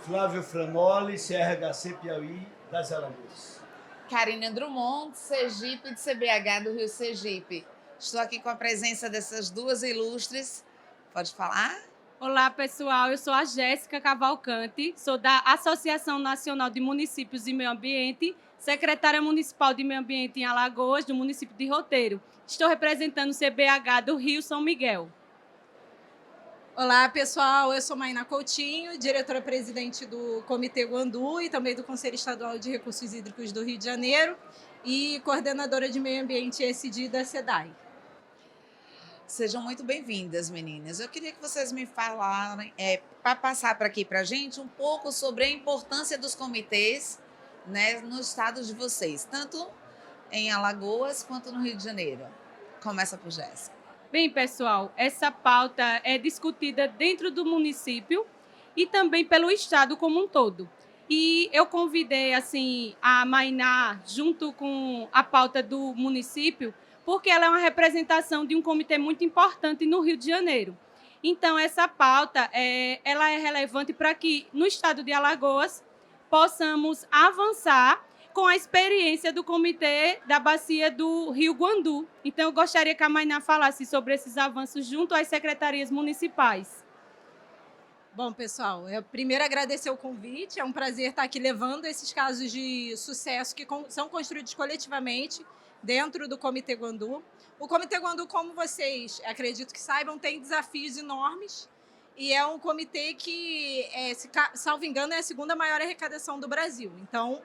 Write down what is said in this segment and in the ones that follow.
Flávio Franoli, CRHC Piauí das Alagoas. Karina Drummond, Sergipe, de CBH do Rio Sergipe. Estou aqui com a presença dessas duas ilustres. Pode falar? Olá, pessoal. Eu sou a Jéssica Cavalcante, sou da Associação Nacional de Municípios e Meio Ambiente, secretária municipal de Meio Ambiente em Alagoas, do município de Roteiro. Estou representando o CBH do Rio São Miguel. Olá, pessoal. Eu sou Maina Coutinho, diretora-presidente do Comitê Guandu e também do Conselho Estadual de Recursos Hídricos do Rio de Janeiro e coordenadora de Meio Ambiente ESG da SEDAI. Sejam muito bem-vindas, meninas. Eu queria que vocês me falassem, para passar para aqui para a gente, um pouco sobre a importância dos comitês, né, no estado de vocês, tanto em Alagoas quanto no Rio de Janeiro. Começa por Jéssica. Bem, pessoal, essa pauta é discutida dentro do município e também pelo estado como um todo. E eu convidei assim a Mainá junto com a pauta do município, porque ela é uma representação de um comitê muito importante no Rio de Janeiro. Então, essa pauta ela é relevante para que, no estado de Alagoas, possamos avançar com a experiência do Comitê da Bacia do Rio Guandu. Então, eu gostaria que a Mainá falasse sobre esses avanços junto às secretarias municipais. Bom, pessoal, eu primeiro agradecer o convite. É um prazer estar aqui levando esses casos de sucesso que são construídos coletivamente dentro do Comitê Guandu. O Comitê Guandu, como vocês acredito que saibam, tem desafios enormes e é um comitê que, salvo engano, é a segunda maior arrecadação do Brasil. Então,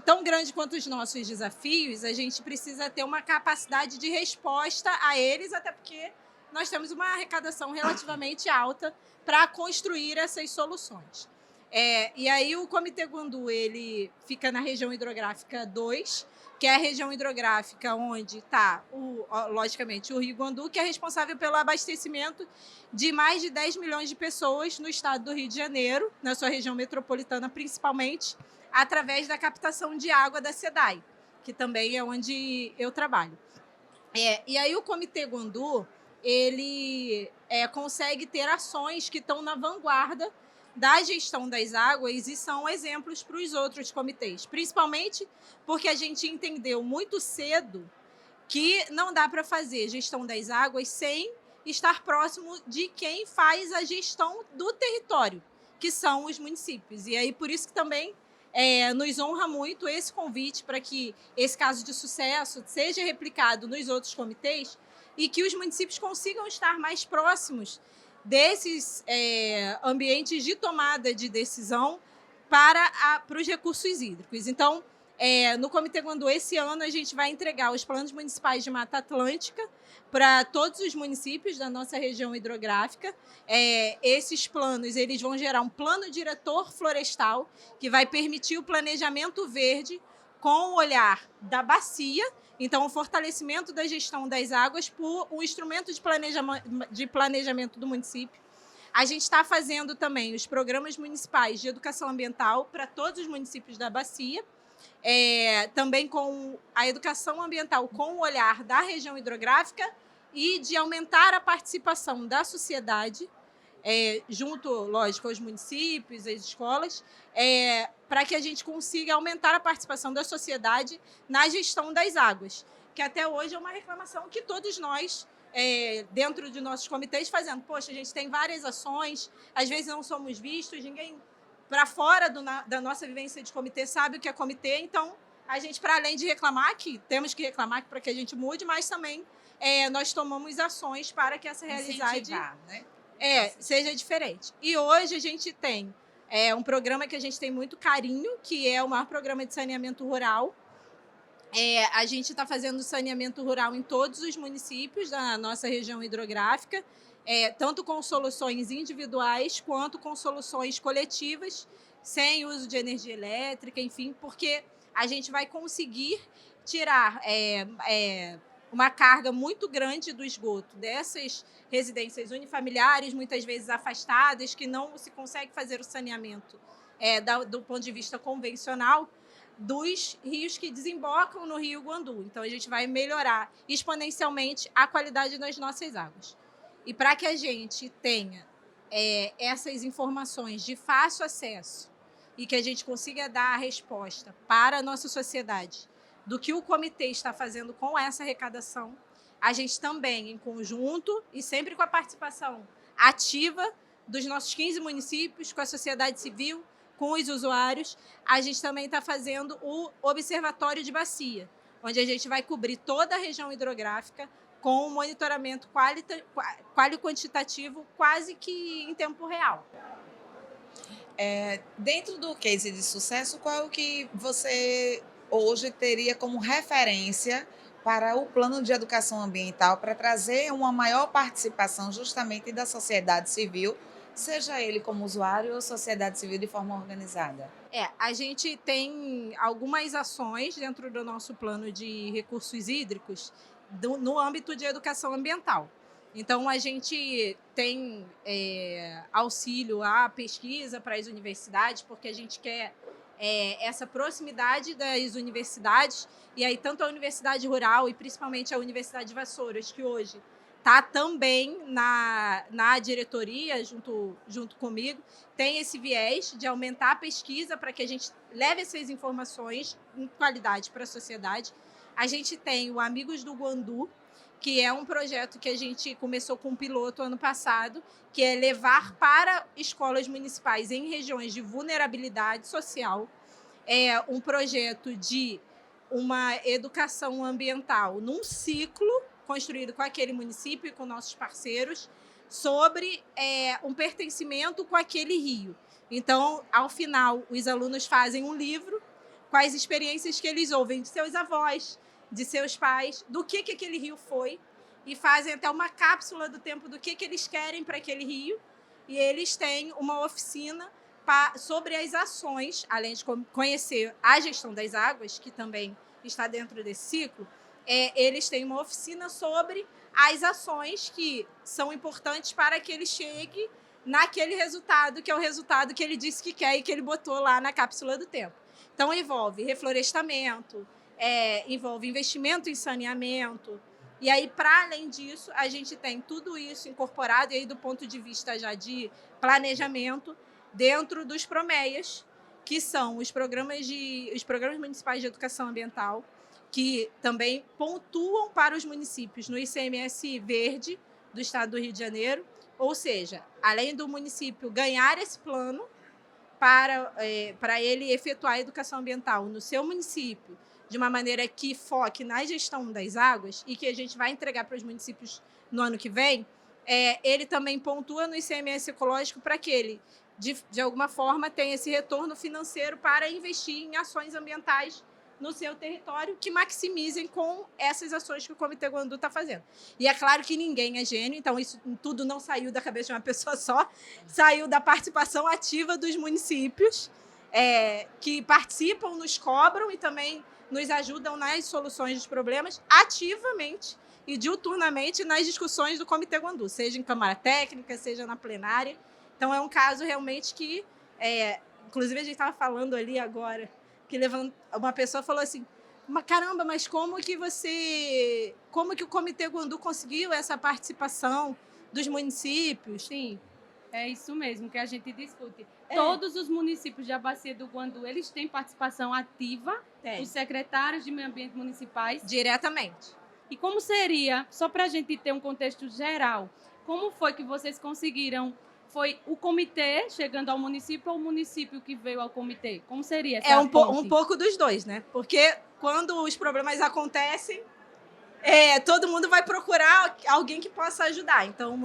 tão grande quanto os nossos desafios, a gente precisa ter uma capacidade de resposta a eles, até porque nós temos uma arrecadação relativamente alta para construir essas soluções. E aí o Comitê Guandu ele fica na região hidrográfica 2, que é a região hidrográfica onde está, logicamente, o Rio Guandu, que é responsável pelo abastecimento de mais de 10 milhões de pessoas no estado do Rio de Janeiro, na sua região metropolitana principalmente, através da captação de água da SEDAI, que também é onde eu trabalho. E aí o Comitê Guandu ele consegue ter ações que estão na vanguarda da gestão das águas e são exemplos para os outros comitês, principalmente porque a gente entendeu muito cedo que não dá para fazer gestão das águas sem estar próximo de quem faz a gestão do território, que são os municípios. E aí por isso que também nos honra muito esse convite para que esse caso de sucesso seja replicado nos outros comitês e que os municípios consigam estar mais próximos desses ambientes de tomada de decisão para os recursos hídricos. Então, no Comitê Guandu, esse ano, a gente vai entregar os planos municipais de Mata Atlântica para todos os municípios da nossa região hidrográfica. Esses planos eles vão gerar um plano diretor florestal que vai permitir o planejamento verde com o olhar da bacia. Então, o fortalecimento da gestão das águas por um instrumento de planejamento do município. A gente está fazendo também os programas municipais de educação ambiental para todos os municípios da bacia, também com a educação ambiental com o olhar da região hidrográfica e de aumentar a participação da sociedade, junto, lógico, aos municípios, às escolas, para que a gente consiga aumentar a participação da sociedade na gestão das águas, que até hoje é uma reclamação que todos nós, dentro de nossos comitês, fazendo. Poxa, a gente tem várias ações, às vezes não somos vistos, ninguém para fora da nossa vivência de comitê sabe o que é comitê, então a gente, para além de reclamar, que temos que reclamar para que a gente mude, mas também nós tomamos ações para que essa realidade seja diferente. E hoje a gente tem um programa que a gente tem muito carinho, que é o maior programa de saneamento rural. A gente está fazendo saneamento rural em todos os municípios da nossa região hidrográfica, tanto com soluções individuais quanto com soluções coletivas, sem uso de energia elétrica, enfim, porque a gente vai conseguir tirar uma carga muito grande do esgoto dessas residências unifamiliares, muitas vezes afastadas, que não se consegue fazer o saneamento do ponto de vista convencional, dos rios que desembocam no Rio Guandu. Então, a gente vai melhorar exponencialmente a qualidade das nossas águas. E para que a gente tenha essas informações de fácil acesso e que a gente consiga dar a resposta para a nossa sociedade do que o comitê está fazendo com essa arrecadação, a gente também, em conjunto e sempre com a participação ativa dos nossos 15 municípios, com a sociedade civil, com os usuários, a gente também está fazendo o Observatório de Bacia, onde a gente vai cobrir toda a região hidrográfica com um monitoramento quantitativo quase que em tempo real. Dentro do case de sucesso, qual é o que você hoje teria como referência para o plano de educação ambiental para trazer uma maior participação justamente da sociedade civil, seja ele como usuário ou sociedade civil de forma organizada? A gente tem algumas ações dentro do nosso plano de recursos hídricos no âmbito de educação ambiental. Então, a gente tem auxílio à pesquisa para as universidades, porque a gente quer essa proximidade das universidades, e aí tanto a Universidade Rural e principalmente a Universidade de Vassouras, que hoje está também na diretoria, junto comigo, tem esse viés de aumentar a pesquisa para que a gente leve essas informações em qualidade para a sociedade. A gente tem o Amigos do Guandu, que é um projeto que a gente começou com um piloto ano passado, que é levar para escolas municipais em regiões de vulnerabilidade social. É um projeto de uma educação ambiental num ciclo construído com aquele município e com nossos parceiros sobre um pertencimento com aquele rio. Então, ao final, os alunos fazem um livro com as experiências que eles ouvem de seus avós, de seus pais, do que aquele rio foi, e fazem até uma cápsula do tempo do que eles querem para aquele rio, e eles têm uma oficina sobre as ações, além de conhecer a gestão das águas, que também está dentro desse ciclo, eles têm uma oficina sobre as ações que são importantes para que ele chegue naquele resultado, que é o resultado que ele disse que quer e que ele botou lá na cápsula do tempo. Então, envolve reflorestamento, envolve investimento em saneamento. E aí, para além disso, a gente tem tudo isso incorporado, e aí do ponto de vista já de planejamento, dentro dos PROMEAs, que são os programas municipais de educação ambiental, que também pontuam para os municípios no ICMS verde do estado do Rio de Janeiro, ou seja, além do município ganhar esse plano para ele efetuar a educação ambiental no seu município, de uma maneira que foque na gestão das águas e que a gente vai entregar para os municípios no ano que vem, ele também pontua no ICMS ecológico para que ele, de alguma forma, tenha esse retorno financeiro para investir em ações ambientais no seu território que maximizem com essas ações que o Comitê Guandu está fazendo. E é claro que ninguém é gênio, então isso tudo não saiu da cabeça de uma pessoa só, saiu da participação ativa dos municípios, que participam, nos cobram e também nos ajudam nas soluções dos problemas ativamente e diuturnamente nas discussões do Comitê Guandu, seja em Câmara Técnica, seja na plenária. Então, é um caso realmente que, inclusive, a gente estava falando ali agora, que uma pessoa falou assim, caramba, mas como que o Comitê Guandu conseguiu essa participação dos municípios? Sim, é isso mesmo que a gente discute. Todos os municípios da Bacia do Guandu, eles têm participação ativa, os secretários de meio ambiente municipais. Diretamente. E como seria, só para a gente ter um contexto geral, como foi que vocês conseguiram? Foi o comitê chegando ao município ou o município que veio ao comitê? Como seria essa ponte? Um pouco dos dois, né? Porque quando os problemas acontecem, todo mundo vai procurar alguém que possa ajudar. Então,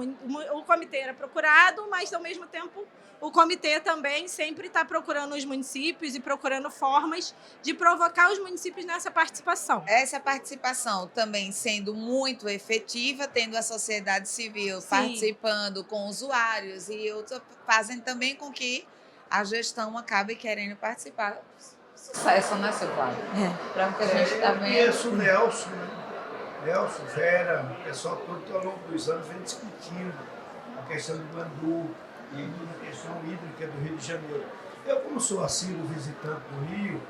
o comitê era procurado, mas, ao mesmo tempo, o comitê também sempre está procurando os municípios e procurando formas de provocar os municípios nessa participação. Essa participação também sendo muito efetiva, tendo a sociedade civil participando com usuários e outros, fazem também com que a gestão acabe querendo participar. Sucesso, né, seu Flávio? Para o que a gente está vendo. Eu conheço o Nelson, né? Nelson, Vera, o pessoal todo ao longo dos anos vem discutindo a questão do Guandu e a questão hídrica do Rio de Janeiro. Eu, como sou assíduo visitante do Rio,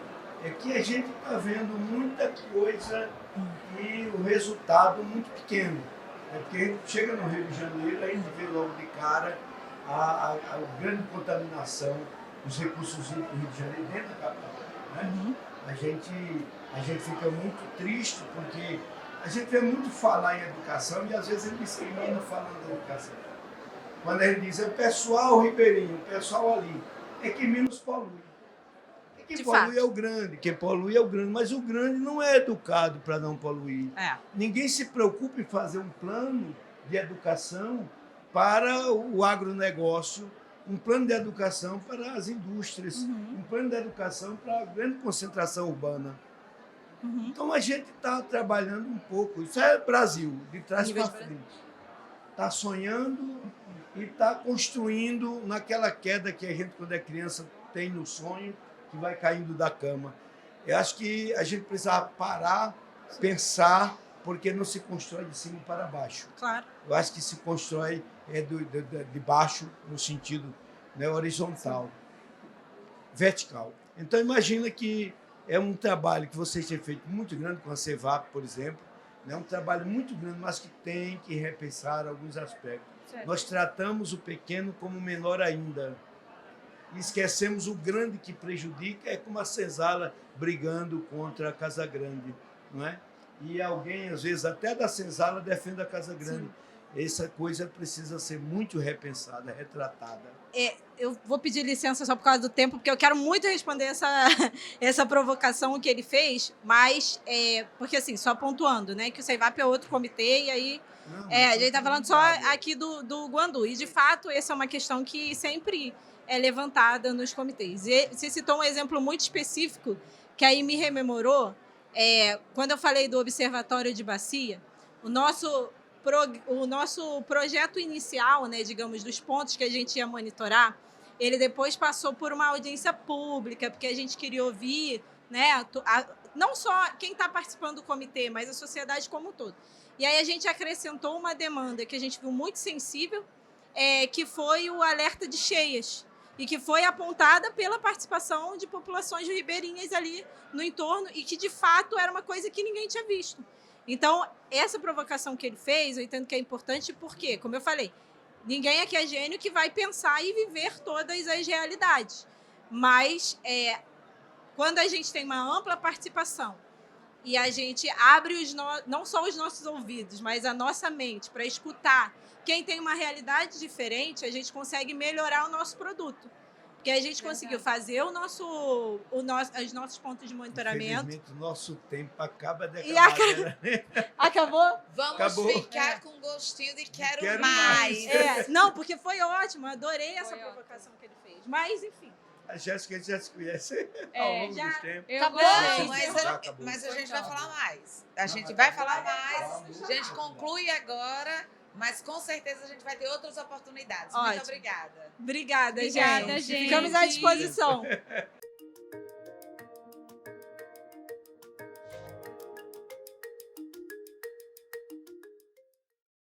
é que a gente está vendo muita coisa e o resultado muito pequeno. Porque a gente chega no Rio de Janeiro, a gente vê logo de cara a grande contaminação dos recursos hídricos do Rio de Janeiro dentro da capital. Né? A gente fica muito triste porque a gente vê muito falar em educação e às vezes ele discrimina falando de educação. Quando ele diz o pessoal ribeirinho, o pessoal ali, é que menos polui. Quem polui é o grande, quem polui é o grande, mas o grande não é educado para não poluir. Ninguém se preocupa em fazer um plano de educação para o agronegócio, um plano de educação para as indústrias, um plano de educação para a grande concentração urbana. Então a gente está trabalhando um pouco, isso é Brasil, de trás para frente. Está sonhando e está construindo naquela queda que a gente, quando é criança, tem no sonho, que vai caindo da cama. Eu acho que a gente precisa parar, pensar, porque não se constrói de cima para baixo. Claro. Eu acho que se constrói de baixo, no sentido, né, horizontal, vertical. Então, imagina que é um trabalho que vocês têm feito muito grande com a CEVAP, por exemplo, né, um trabalho muito grande, mas que tem que repensar alguns aspectos. Certo. Nós tratamos o pequeno como menor ainda. E esquecemos o grande que prejudica, é como a Senzala brigando contra a Casa Grande, não é? E alguém, às vezes, até da Senzala defende a Casa Grande. Sim. Essa coisa precisa ser muito repensada, retratada. Eu vou pedir licença só por causa do tempo, porque eu quero muito responder essa provocação que ele fez, mas, porque assim, só pontuando, né, que o CEVAP é outro comitê, e aí a gente está falando só aqui do Guandu. E, de fato, essa é uma questão que sempre é levantada nos comitês. E você citou um exemplo muito específico, que aí me rememorou, quando eu falei do Observatório de Bacia, o nosso projeto inicial, né, digamos, dos pontos que a gente ia monitorar, ele depois passou por uma audiência pública, porque a gente queria ouvir, né, não só quem está participando do comitê, mas a sociedade como um todo. E aí a gente acrescentou uma demanda que a gente viu muito sensível, que foi o alerta de cheias, e que foi apontada pela participação de populações ribeirinhas ali no entorno, e que, de fato, era uma coisa que ninguém tinha visto. Então, essa provocação que ele fez, eu entendo que é importante porque, como eu falei, ninguém aqui é gênio que vai pensar e viver todas as realidades. Mas, quando a gente tem uma ampla participação e a gente abre não só os nossos ouvidos, mas a nossa mente para escutar quem tem uma realidade diferente, a gente consegue melhorar o nosso produto. Porque a gente conseguiu fazer os nossos pontos de monitoramento. Infelizmente, o nosso tempo acaba de acabar. Acabou? Vamos ficar com gostinho de quero mais. Não, porque foi ótimo. Adorei essa provocação que ele fez. Mas, enfim. A Jéssica já se conhece ao longo dos tempos. Mas a gente vai falar mais. A gente vai falar mais. A gente conclui agora, mas com certeza a gente vai ter outras oportunidades. Ótimo. Muito obrigada. Obrigada, gente. Ficamos à disposição.